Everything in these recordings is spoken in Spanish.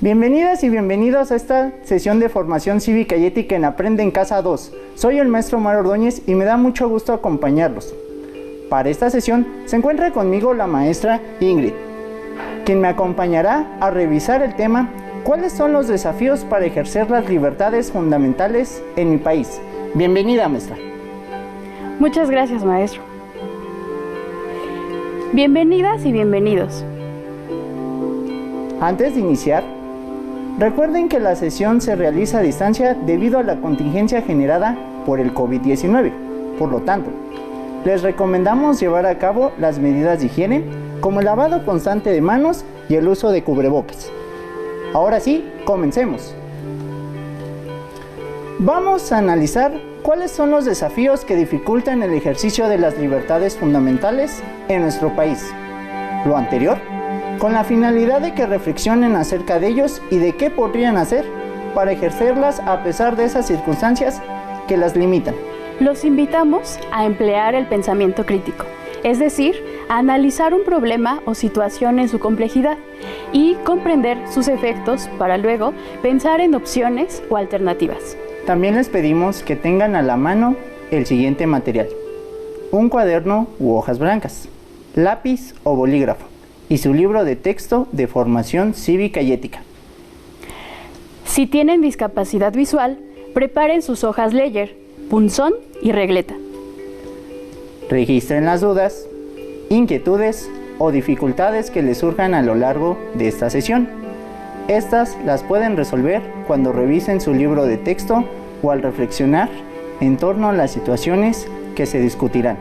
Bienvenidas y bienvenidos a esta sesión de formación cívica y ética en Aprende en Casa 2. Soy el maestro Omar Ordóñez y me da mucho gusto acompañarlos. Para esta sesión se encuentra conmigo la maestra Ingrid, quien me acompañará a revisar el tema ¿cuáles son los desafíos para ejercer las libertades fundamentales en mi país? Bienvenida, maestra. Muchas gracias, maestro. Bienvenidas y bienvenidos. Antes de iniciar, recuerden que la sesión se realiza a distancia debido a la contingencia generada por el COVID-19. Por lo tanto, les recomendamos llevar a cabo las medidas de higiene, como el lavado constante de manos y el uso de cubrebocas. Ahora sí, comencemos. Vamos a analizar cuáles son los desafíos que dificultan el ejercicio de las libertades fundamentales en nuestro país. Lo anterior, con la finalidad de que reflexionen acerca de ellos y de qué podrían hacer para ejercerlas a pesar de esas circunstancias que las limitan. Los invitamos a emplear el pensamiento crítico, es decir, a analizar un problema o situación en su complejidad y comprender sus efectos para luego pensar en opciones o alternativas. También les pedimos que tengan a la mano el siguiente material: un cuaderno u hojas blancas, lápiz o bolígrafo y su libro de texto de formación cívica y ética. Si tienen discapacidad visual, preparen sus hojas Ledger, punzón y regleta. Registren las dudas, inquietudes o dificultades que les surjan a lo largo de esta sesión. Estas las pueden resolver cuando revisen su libro de texto o al reflexionar en torno a las situaciones que se discutirán.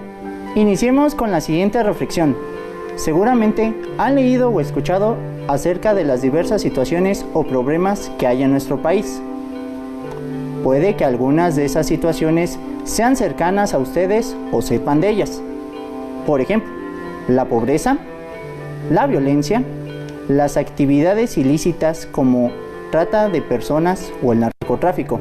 Iniciemos con la siguiente reflexión. Seguramente han leído o escuchado acerca de las diversas situaciones o problemas que hay en nuestro país. Puede que algunas de esas situaciones sean cercanas a ustedes o sepan de ellas. Por ejemplo, la pobreza, la violencia, las actividades ilícitas como trata de personas o el narcotráfico,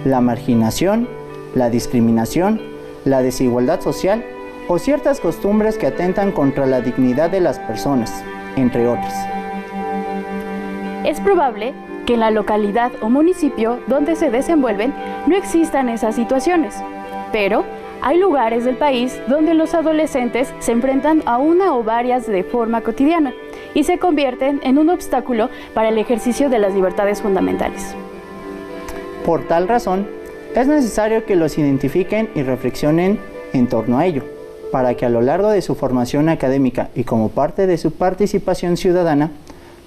la marginación, la discriminación, la desigualdad social o ciertas costumbres que atentan contra la dignidad de las personas, entre otras. Es probable que en la localidad o municipio donde se desenvuelven no existan esas situaciones, pero hay lugares del país donde los adolescentes se enfrentan a una o varias de forma cotidiana y se convierten en un obstáculo para el ejercicio de las libertades fundamentales. Por tal razón, es necesario que los identifiquen y reflexionen en torno a ello, para que a lo largo de su formación académica y como parte de su participación ciudadana,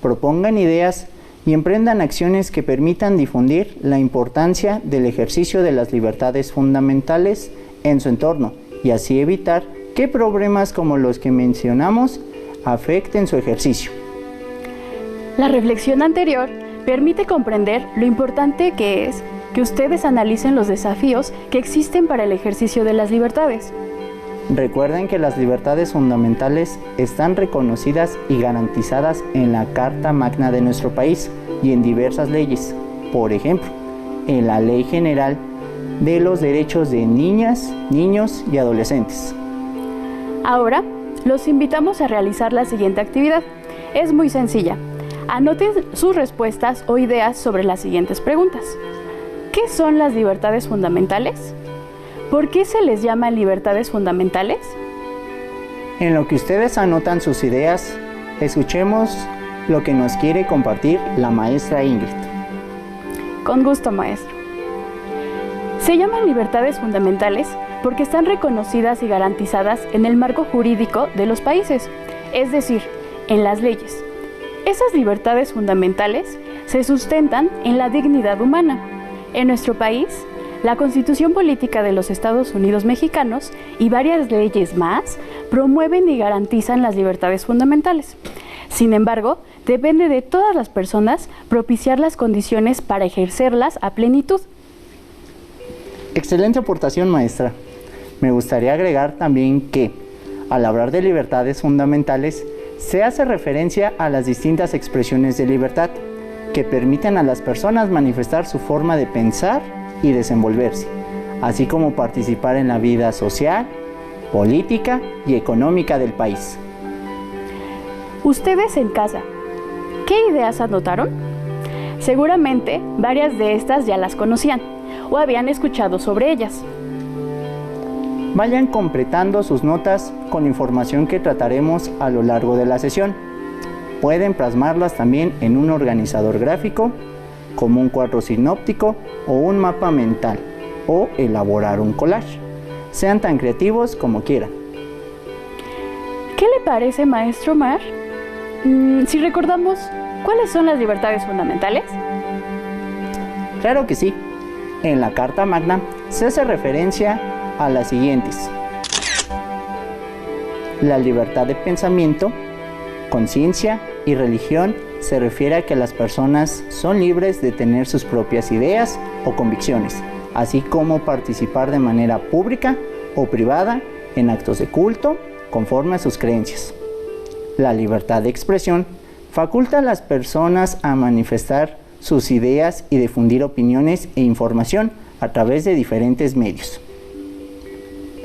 propongan ideas y emprendan acciones que permitan difundir la importancia del ejercicio de las libertades fundamentales en su entorno y así evitar que problemas como los que mencionamos afecten su ejercicio. La reflexión anterior permite comprender lo importante que es que ustedes analicen los desafíos que existen para el ejercicio de las libertades. Recuerden que las libertades fundamentales están reconocidas y garantizadas en la Carta Magna de nuestro país y en diversas leyes. Por ejemplo, en la Ley General de los Derechos de Niñas, Niños y Adolescentes. Ahora, los invitamos a realizar la siguiente actividad. Es muy sencilla. Anoten sus respuestas o ideas sobre las siguientes preguntas. ¿Qué son las libertades fundamentales? ¿Por qué se les llama libertades fundamentales? En lo que ustedes anotan sus ideas, escuchemos lo que nos quiere compartir la maestra Ingrid. Con gusto, maestro. Se llaman libertades fundamentales porque están reconocidas y garantizadas en el marco jurídico de los países, es decir, en las leyes. Esas libertades fundamentales se sustentan en la dignidad humana. En nuestro país, la Constitución Política de los Estados Unidos Mexicanos y varias leyes más promueven y garantizan las libertades fundamentales. Sin embargo, depende de todas las personas propiciar las condiciones para ejercerlas a plenitud. Excelente aportación, maestra. Me gustaría agregar también que, al hablar de libertades fundamentales, se hace referencia a las distintas expresiones de libertad que permiten a las personas manifestar su forma de pensar y desenvolverse, así como participar en la vida social, política y económica del país. Ustedes en casa, ¿qué ideas anotaron? Seguramente varias de estas ya las conocían o habían escuchado sobre ellas. Vayan completando sus notas con información que trataremos a lo largo de la sesión. Pueden plasmarlas también en un organizador gráfico, como un cuadro sinóptico o un mapa mental, o elaborar un collage. Sean tan creativos como quieran. ¿Qué le parece, maestro Mar? Si recordamos, ¿cuáles son las libertades fundamentales? Claro que sí. En la Carta Magna se hace referencia a las siguientes: la libertad de pensamiento, conciencia y religión se refiere a que las personas son libres de tener sus propias ideas o convicciones, así como participar de manera pública o privada en actos de culto conforme a sus creencias. La libertad de expresión faculta a las personas a manifestar sus ideas y difundir opiniones e información a través de diferentes medios.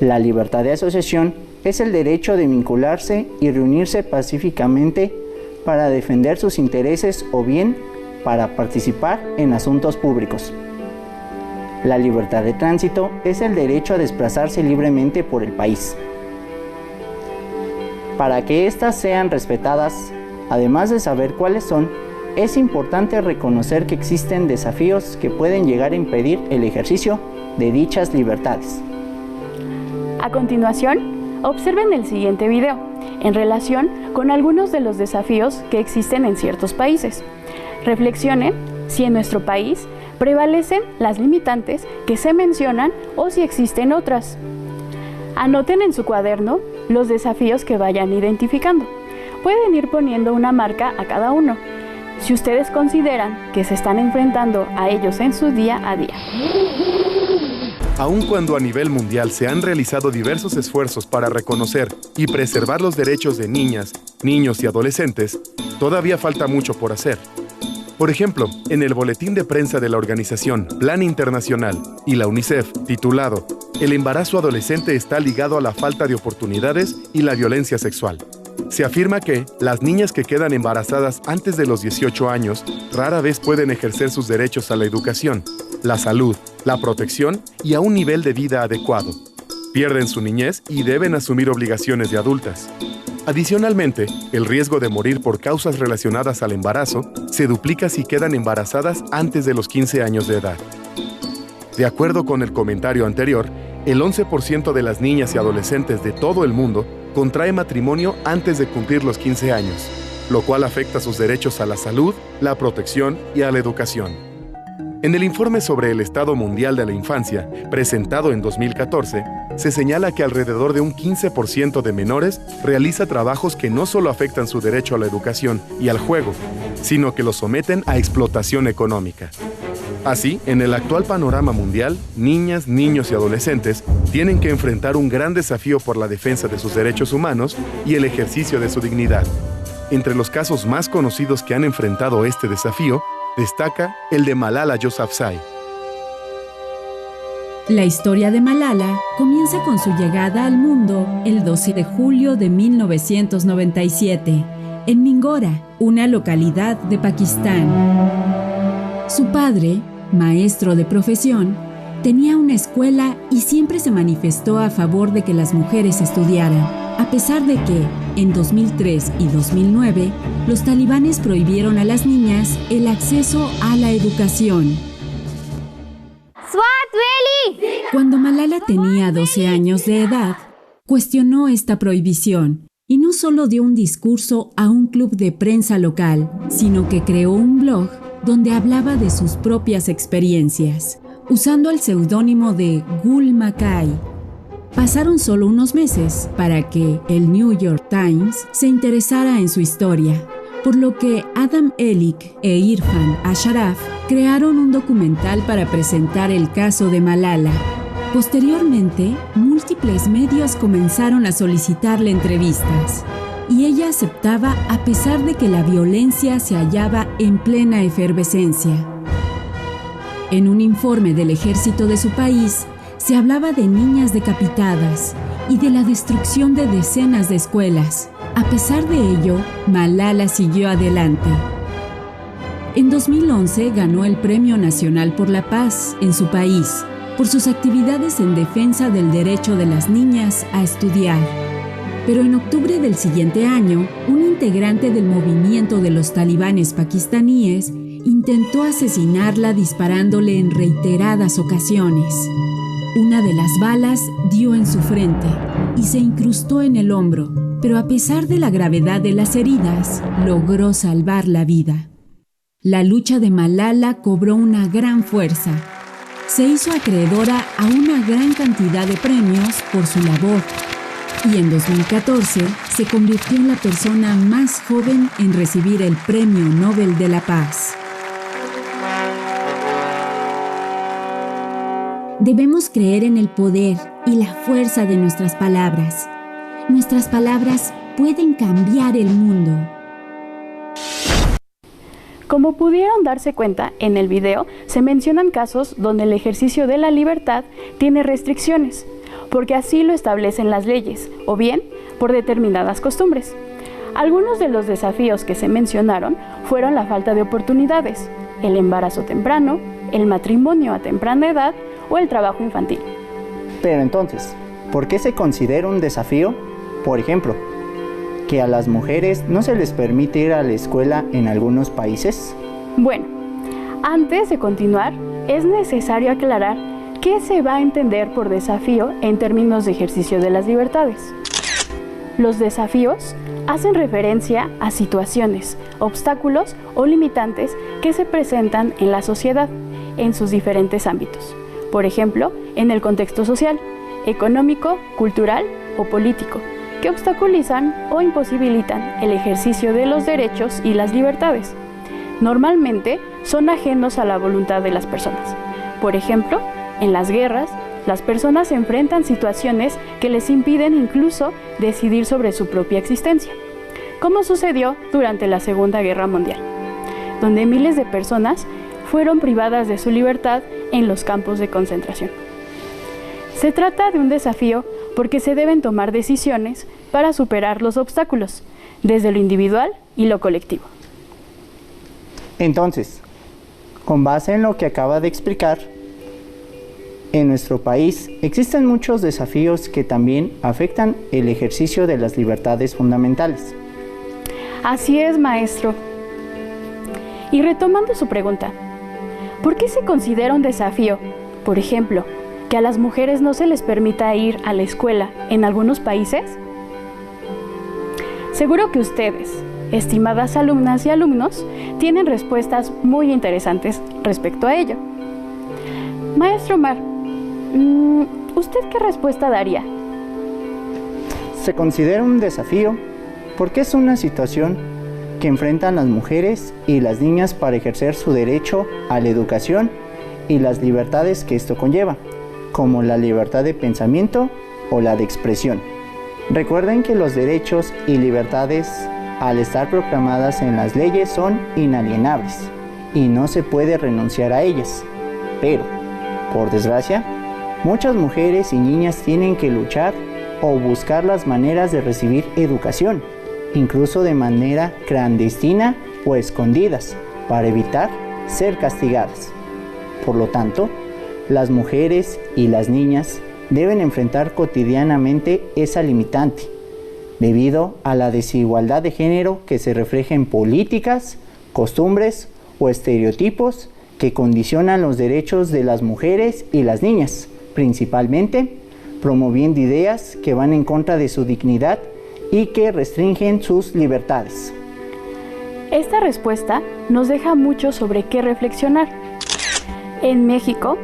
La libertad de asociación es el derecho de vincularse y reunirse pacíficamente para defender sus intereses o bien para participar en asuntos públicos. La libertad de tránsito es el derecho a desplazarse libremente por el país. Para que éstas sean respetadas, además de saber cuáles son, es importante reconocer que existen desafíos que pueden llegar a impedir el ejercicio de dichas libertades. A continuación, observen el siguiente video en relación con algunos de los desafíos que existen en ciertos países. Reflexionen si en nuestro país prevalecen las limitantes que se mencionan o si existen otras. Anoten en su cuaderno los desafíos que vayan identificando. Pueden ir poniendo una marca a cada uno, si ustedes consideran que se están enfrentando a ellos en su día a día. Aun cuando a nivel mundial se han realizado diversos esfuerzos para reconocer y preservar los derechos de niñas, niños y adolescentes, todavía falta mucho por hacer. Por ejemplo, en el boletín de prensa de la organización Plan Internacional y la UNICEF, titulado "El embarazo adolescente está ligado a la falta de oportunidades y la violencia sexual", se afirma que las niñas que quedan embarazadas antes de los 18 años rara vez pueden ejercer sus derechos a la educación, la salud, la protección y a un nivel de vida adecuado. Pierden su niñez y deben asumir obligaciones de adultas. Adicionalmente, el riesgo de morir por causas relacionadas al embarazo se duplica si quedan embarazadas antes de los 15 años de edad. De acuerdo con el comentario anterior, el 11% de las niñas y adolescentes de todo el mundo contrae matrimonio antes de cumplir los 15 años, lo cual afecta sus derechos a la salud, la protección y a la educación. En el informe sobre el Estado Mundial de la Infancia, presentado en 2014, se señala que alrededor de un 15% de menores realiza trabajos que no solo afectan su derecho a la educación y al juego, sino que los someten a explotación económica. Así, en el actual panorama mundial, niñas, niños y adolescentes tienen que enfrentar un gran desafío por la defensa de sus derechos humanos y el ejercicio de su dignidad. Entre los casos más conocidos que han enfrentado este desafío, destaca el de Malala Yousafzai. La historia de Malala comienza con su llegada al mundo el 12 de julio de 1997, en Mingora, una localidad de Pakistán. Su padre, maestro de profesión, tenía una escuela y siempre se manifestó a favor de que las mujeres estudiaran, a pesar de que, en 2003 y 2009, los talibanes prohibieron a las niñas el acceso a la educación. Cuando Malala tenía 12 años de edad, cuestionó esta prohibición y no solo dio un discurso a un club de prensa local, sino que creó un blog donde hablaba de sus propias experiencias, usando el seudónimo de Gul Makai. Pasaron solo unos meses para que el New York Times se interesara en su historia, por lo que Adam Elik e Irfan Ashraf crearon un documental para presentar el caso de Malala. Posteriormente, múltiples medios comenzaron a solicitarle entrevistas, y ella aceptaba a pesar de que la violencia se hallaba en plena efervescencia. En un informe del ejército de su país, se hablaba de niñas decapitadas y de la destrucción de decenas de escuelas. A pesar de ello, Malala siguió adelante. En 2011 ganó el Premio Nacional por la Paz en su país por sus actividades en defensa del derecho de las niñas a estudiar. Pero en octubre del siguiente año, un integrante del movimiento de los talibanes pakistaníes intentó asesinarla disparándole en reiteradas ocasiones. Una de las balas dio en su frente y se incrustó en el hombro, pero a pesar de la gravedad de las heridas, logró salvar la vida. La lucha de Malala cobró una gran fuerza. Se hizo acreedora a una gran cantidad de premios por su labor y en 2014 se convirtió en la persona más joven en recibir el Premio Nobel de la Paz. Debemos creer en el poder y la fuerza de nuestras palabras. Nuestras palabras pueden cambiar el mundo. Como pudieron darse cuenta, en el video se mencionan casos donde el ejercicio de la libertad tiene restricciones, porque así lo establecen las leyes, o bien por determinadas costumbres. Algunos de los desafíos que se mencionaron fueron la falta de oportunidades, el embarazo temprano, el matrimonio a temprana edad o el trabajo infantil. Pero entonces, ¿por qué se considera un desafío? Por ejemplo, que a las mujeres no se les permite ir a la escuela en algunos países. Bueno, antes de continuar, es necesario aclarar qué se va a entender por desafío en términos de ejercicio de las libertades. Los desafíos hacen referencia a situaciones, obstáculos o limitantes que se presentan en la sociedad en sus diferentes ámbitos. Por ejemplo, en el contexto social, económico, cultural o político, que obstaculizan o imposibilitan el ejercicio de los derechos y las libertades. Normalmente son ajenos a la voluntad de las personas. Por ejemplo, en las guerras, las personas enfrentan situaciones que les impiden incluso decidir sobre su propia existencia, como sucedió durante la Segunda Guerra Mundial, donde miles de personas fueron privadas de su libertad en los campos de concentración. Se trata de un desafío porque se deben tomar decisiones para superar los obstáculos, desde lo individual y lo colectivo. Entonces, con base en lo que acaba de explicar, en nuestro país existen muchos desafíos que también afectan el ejercicio de las libertades fundamentales. Así es, maestro. Y retomando su pregunta, ¿por qué se considera un desafío, por ejemplo, que a las mujeres no se les permita ir a la escuela en algunos países? Seguro que ustedes, estimadas alumnas y alumnos, tienen respuestas muy interesantes respecto a ello. Maestro Omar, ¿usted qué respuesta daría? Se considera un desafío porque es una situación que enfrentan las mujeres y las niñas para ejercer su derecho a la educación y las libertades que esto conlleva, como la libertad de pensamiento o la de expresión. Recuerden que los derechos y libertades, al estar proclamadas en las leyes, son inalienables y no se puede renunciar a ellas. Pero, por desgracia, muchas mujeres y niñas tienen que luchar o buscar las maneras de recibir educación, incluso de manera clandestina o escondidas, para evitar ser castigadas. Por lo tanto, las mujeres y las niñas deben enfrentar cotidianamente esa limitante, debido a la desigualdad de género que se refleja en políticas, costumbres o estereotipos que condicionan los derechos de las mujeres y las niñas, principalmente promoviendo ideas que van en contra de su dignidad y que restringen sus libertades. Esta respuesta nos deja mucho sobre qué reflexionar. En México,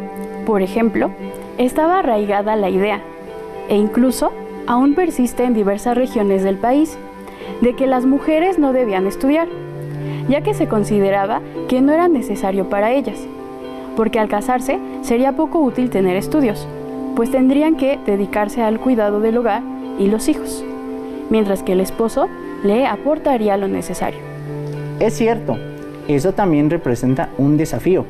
por ejemplo, estaba arraigada la idea, e incluso aún persiste en diversas regiones del país, de que las mujeres no debían estudiar, ya que se consideraba que no era necesario para ellas, porque al casarse sería poco útil tener estudios, pues tendrían que dedicarse al cuidado del hogar y los hijos, mientras que el esposo le aportaría lo necesario. Es cierto, eso también representa un desafío,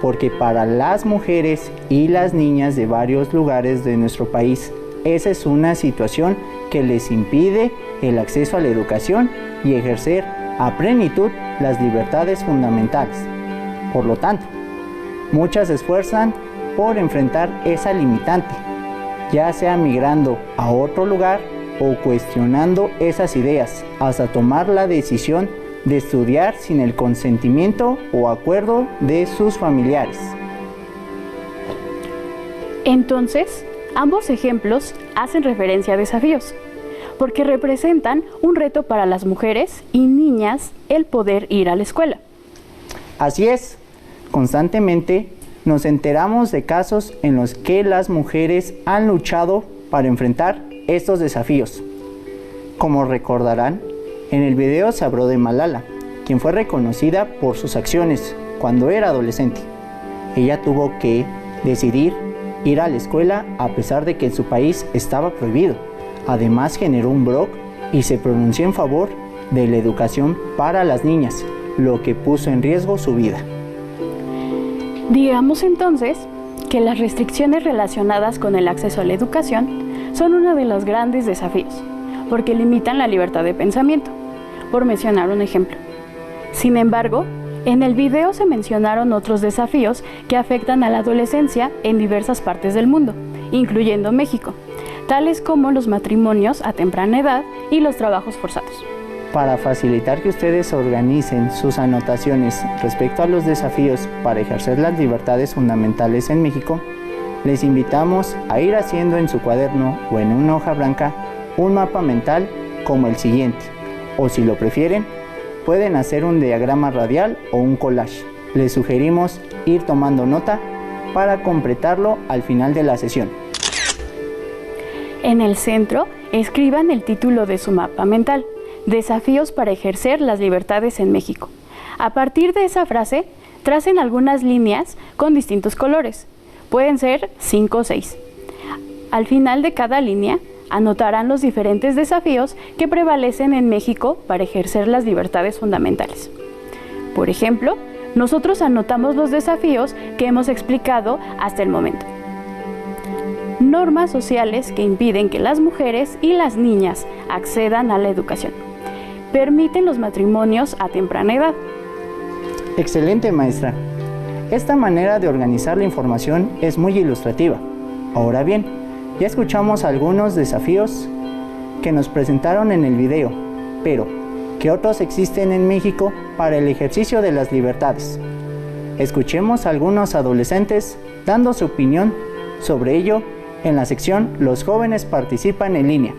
porque para las mujeres y las niñas de varios lugares de nuestro país, esa es una situación que les impide el acceso a la educación y ejercer a plenitud las libertades fundamentales. Por lo tanto, muchas se esfuerzan por enfrentar esa limitante, ya sea migrando a otro lugar o cuestionando esas ideas, hasta tomar la decisión de estudiar sin el consentimiento o acuerdo de sus familiares. Entonces, ambos ejemplos hacen referencia a desafíos, porque representan un reto para las mujeres y niñas el poder ir a la escuela. Así es, constantemente nos enteramos de casos en los que las mujeres han luchado para enfrentar estos desafíos. Como recordarán, en el video se habló de Malala, quien fue reconocida por sus acciones cuando era adolescente. Ella tuvo que decidir ir a la escuela a pesar de que en su país estaba prohibido. Además generó un blog y se pronunció en favor de la educación para las niñas, lo que puso en riesgo su vida. Digamos entonces que las restricciones relacionadas con el acceso a la educación son uno de los grandes desafíos, porque limitan la libertad de pensamiento, por mencionar un ejemplo. Sin embargo, en el video se mencionaron otros desafíos que afectan a la adolescencia en diversas partes del mundo, incluyendo México, tales como los matrimonios a temprana edad y los trabajos forzados. Para facilitar que ustedes organicen sus anotaciones respecto a los desafíos para ejercer las libertades fundamentales en México, les invitamos a ir haciendo en su cuaderno o en una hoja blanca un mapa mental como el siguiente, o si lo prefieren, pueden hacer un diagrama radial o un collage. Les sugerimos ir tomando nota para completarlo al final de la sesión. En el centro, escriban el título de su mapa mental: Desafíos para ejercer las libertades en México. A partir de esa frase, tracen algunas líneas con distintos colores. Pueden ser 5 o 6. Al final de cada línea, anotarán los diferentes desafíos que prevalecen en México para ejercer las libertades fundamentales. Por ejemplo, nosotros anotamos los desafíos que hemos explicado hasta el momento. Normas sociales que impiden que las mujeres y las niñas accedan a la educación. Permiten los matrimonios a temprana edad. Excelente, maestra. Esta manera de organizar la información es muy ilustrativa. Ahora bien, ya escuchamos algunos desafíos que nos presentaron en el video, pero ¿qué otros existen en México para el ejercicio de las libertades? Escuchemos a algunos adolescentes dando su opinión sobre ello en la sección Los jóvenes participan en línea.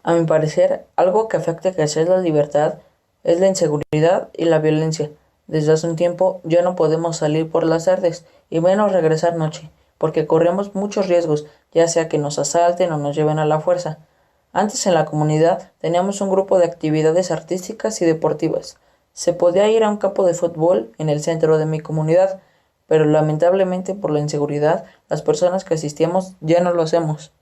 A mi parecer, algo que afecta a ejercer la libertad es la inseguridad y la violencia. Desde hace un tiempo ya no podemos salir por las tardes y menos regresar noche, porque corremos muchos riesgos, ya sea que nos asalten o nos lleven a la fuerza. Antes en la comunidad teníamos un grupo de actividades artísticas y deportivas. Se podía ir a un campo de fútbol en el centro de mi comunidad, pero lamentablemente por la inseguridad, las personas que asistíamos ya no lo hacemos.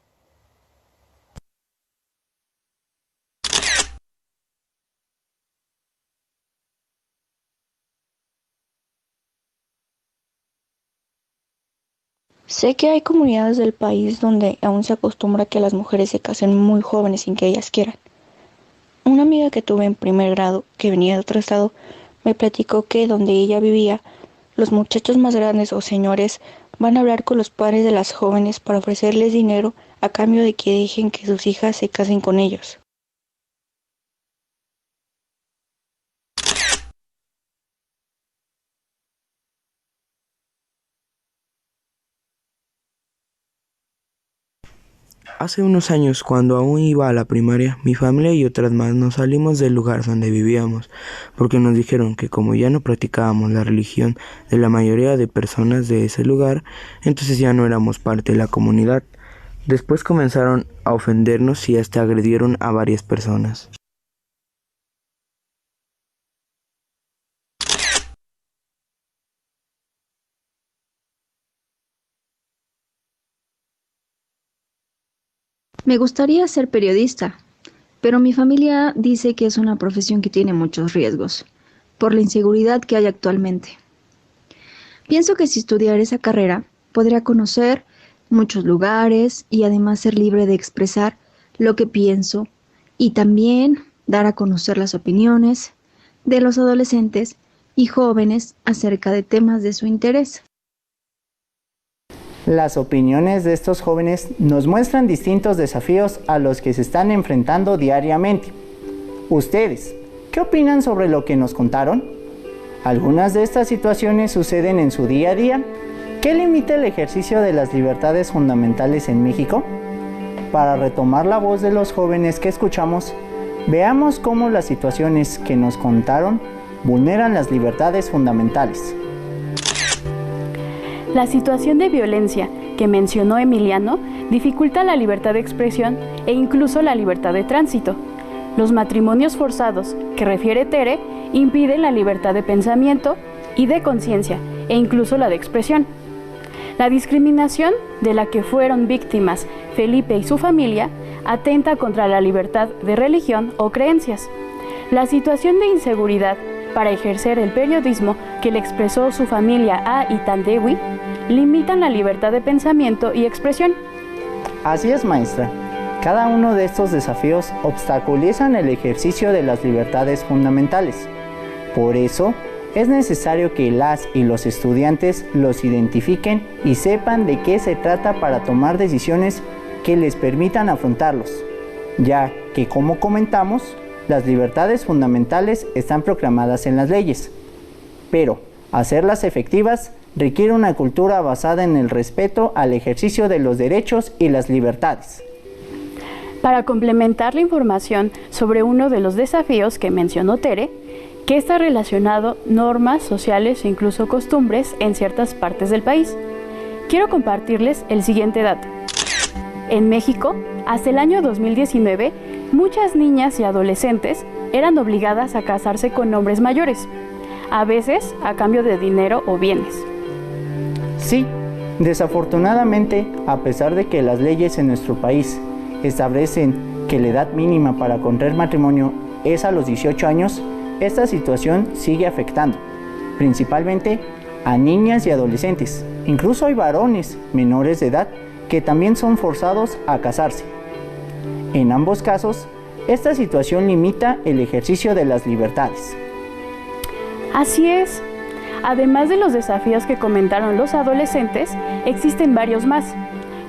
Sé que hay comunidades del país donde aún se acostumbra que las mujeres se casen muy jóvenes sin que ellas quieran. Una amiga que tuve en primer grado, que venía de otro estado, me platicó que donde ella vivía, los muchachos más grandes o señores van a hablar con los padres de las jóvenes para ofrecerles dinero a cambio de que dejen que sus hijas se casen con ellos. Hace unos años, cuando aún iba a la primaria, mi familia y otras más nos salimos del lugar donde vivíamos, porque nos dijeron que como ya no practicábamos la religión de la mayoría de personas de ese lugar, entonces ya no éramos parte de la comunidad. Después comenzaron a ofendernos y hasta agredieron a varias personas. Me gustaría ser periodista, pero mi familia dice que es una profesión que tiene muchos riesgos, por la inseguridad que hay actualmente. Pienso que si estudiara esa carrera, podría conocer muchos lugares y además ser libre de expresar lo que pienso y también dar a conocer las opiniones de los adolescentes y jóvenes acerca de temas de su interés. Las opiniones de estos jóvenes nos muestran distintos desafíos a los que se están enfrentando diariamente. ¿Ustedes qué opinan sobre lo que nos contaron? Algunas de estas situaciones suceden en su día a día. ¿Qué limita el ejercicio de las libertades fundamentales en México? Para retomar la voz de los jóvenes que escuchamos, veamos cómo las situaciones que nos contaron vulneran las libertades fundamentales. La situación de violencia que mencionó Emiliano dificulta la libertad de expresión e incluso la libertad de tránsito. Los matrimonios forzados que refiere Tere impiden la libertad de pensamiento y de conciencia e incluso la de expresión. La discriminación de la que fueron víctimas Felipe y su familia atenta contra la libertad de religión o creencias. La situación de inseguridad para ejercer el periodismo que le expresó su familia a Itandewi limitan la libertad de pensamiento y expresión. Así es, maestra. Cada uno de estos desafíos obstaculizan el ejercicio de las libertades fundamentales. Por eso, es necesario que las y los estudiantes los identifiquen y sepan de qué se trata para tomar decisiones que les permitan afrontarlos, ya que, como comentamos, las libertades fundamentales están proclamadas en las leyes, pero hacerlas efectivas requiere una cultura basada en el respeto al ejercicio de los derechos y las libertades. Para complementar la información sobre uno de los desafíos que mencionó Tere, que está relacionado normas sociales e incluso costumbres en ciertas partes del país, quiero compartirles el siguiente dato. En México, hasta el año 2019, muchas niñas y adolescentes eran obligadas a casarse con hombres mayores, a veces a cambio de dinero o bienes. Sí, desafortunadamente, a pesar de que las leyes en nuestro país establecen que la edad mínima para contraer matrimonio es a los 18 años, esta situación sigue afectando, principalmente a niñas y adolescentes. Incluso hay varones menores de edad que también son forzados a casarse. En ambos casos, esta situación limita el ejercicio de las libertades. Así es. Además de los desafíos que comentaron los adolescentes, existen varios más,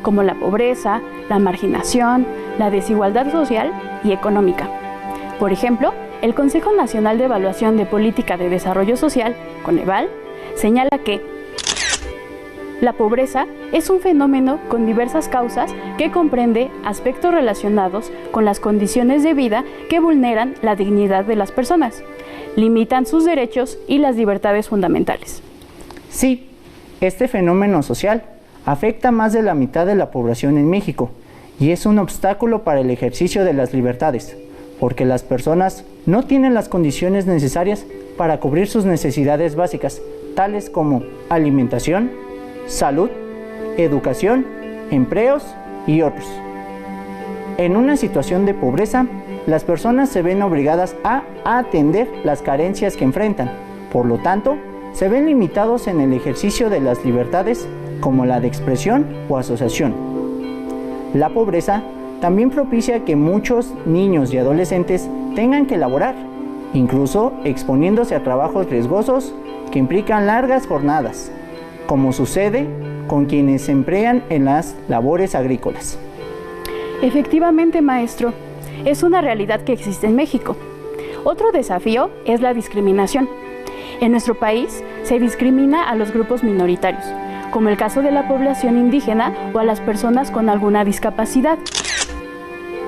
como la pobreza, la marginación, la desigualdad social y económica. Por ejemplo, el Consejo Nacional de Evaluación de Política de Desarrollo Social, Coneval, señala que la pobreza es un fenómeno con diversas causas que comprende aspectos relacionados con las condiciones de vida que vulneran la dignidad de las personas, limitan sus derechos y las libertades fundamentales. Sí, este fenómeno social afecta a más de la mitad de la población en México y es un obstáculo para el ejercicio de las libertades, porque las personas no tienen las condiciones necesarias para cubrir sus necesidades básicas, tales como alimentación, salud, educación, empleos y otros. En una situación de pobreza, las personas se ven obligadas a atender las carencias que enfrentan. Por lo tanto, se ven limitados en el ejercicio de las libertades como la de expresión o asociación. La pobreza también propicia que muchos niños y adolescentes tengan que laborar, incluso exponiéndose a trabajos riesgosos que implican largas jornadas, como sucede con quienes se emplean en las labores agrícolas. Efectivamente, maestro, es una realidad que existe en México. Otro desafío es la discriminación. En nuestro país se discrimina a los grupos minoritarios, como el caso de la población indígena o a las personas con alguna discapacidad.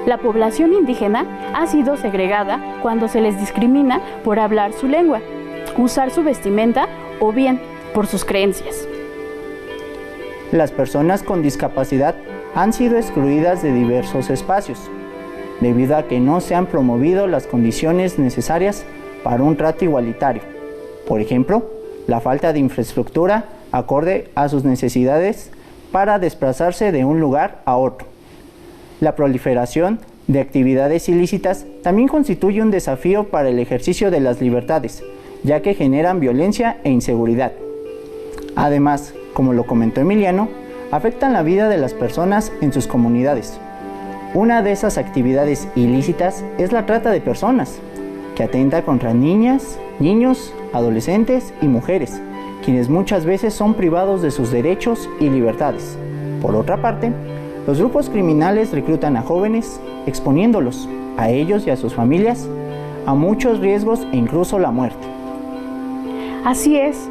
La población indígena ha sido segregada cuando se les discrimina por hablar su lengua, usar su vestimenta o bien por sus creencias. Las personas con discapacidad han sido excluidas de diversos espacios, debido a que no se han promovido las condiciones necesarias para un trato igualitario. Por ejemplo, la falta de infraestructura acorde a sus necesidades para desplazarse de un lugar a otro. La proliferación de actividades ilícitas también constituye un desafío para el ejercicio de las libertades, ya que generan violencia e inseguridad. Además, como lo comentó Emiliano, afectan la vida de las personas en sus comunidades. Una de esas actividades ilícitas es la trata de personas, que atenta contra niñas, niños, adolescentes y mujeres, quienes muchas veces son privados de sus derechos y libertades. Por otra parte, los grupos criminales reclutan a jóvenes, exponiéndolos, a ellos y a sus familias, a muchos riesgos e incluso la muerte. Así es.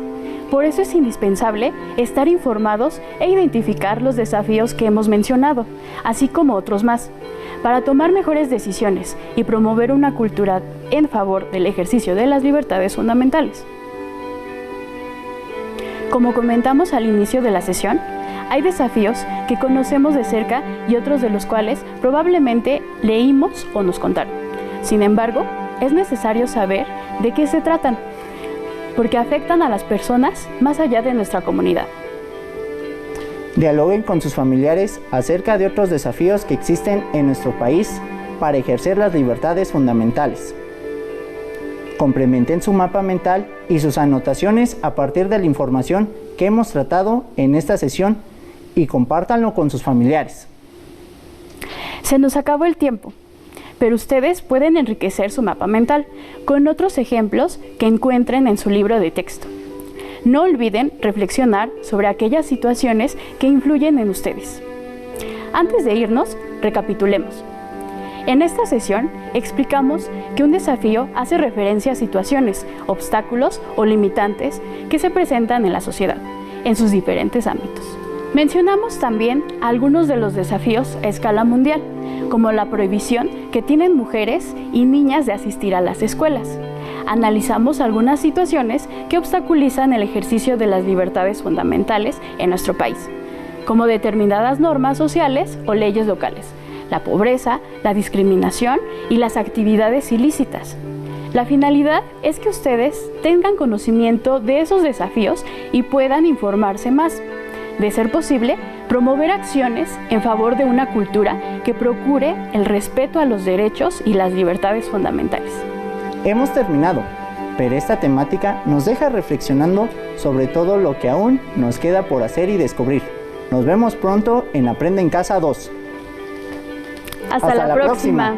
Por eso es indispensable estar informados e identificar los desafíos que hemos mencionado, así como otros más, para tomar mejores decisiones y promover una cultura en favor del ejercicio de las libertades fundamentales. Como comentamos al inicio de la sesión, hay desafíos que conocemos de cerca y otros de los cuales probablemente leímos o nos contaron. Sin embargo, es necesario saber de qué se tratan, porque afectan a las personas más allá de nuestra comunidad. Dialoguen con sus familiares acerca de otros desafíos que existen en nuestro país para ejercer las libertades fundamentales. Complementen su mapa mental y sus anotaciones a partir de la información que hemos tratado en esta sesión y compártanlo con sus familiares. Se nos acabó el tiempo, pero ustedes pueden enriquecer su mapa mental con otros ejemplos que encuentren en su libro de texto. No olviden reflexionar sobre aquellas situaciones que influyen en ustedes. Antes de irnos, recapitulemos. En esta sesión explicamos que un desafío hace referencia a situaciones, obstáculos o limitantes que se presentan en la sociedad, en sus diferentes ámbitos. Mencionamos también algunos de los desafíos a escala mundial, como la prohibición que tienen mujeres y niñas de asistir a las escuelas. Analizamos algunas situaciones que obstaculizan el ejercicio de las libertades fundamentales en nuestro país, como determinadas normas sociales o leyes locales, la pobreza, la discriminación y las actividades ilícitas. La finalidad es que ustedes tengan conocimiento de esos desafíos y puedan informarse más. De ser posible, promover acciones en favor de una cultura que procure el respeto a los derechos y las libertades fundamentales. Hemos terminado, pero esta temática nos deja reflexionando sobre todo lo que aún nos queda por hacer y descubrir. Nos vemos pronto en Aprende en Casa 2. Hasta la próxima.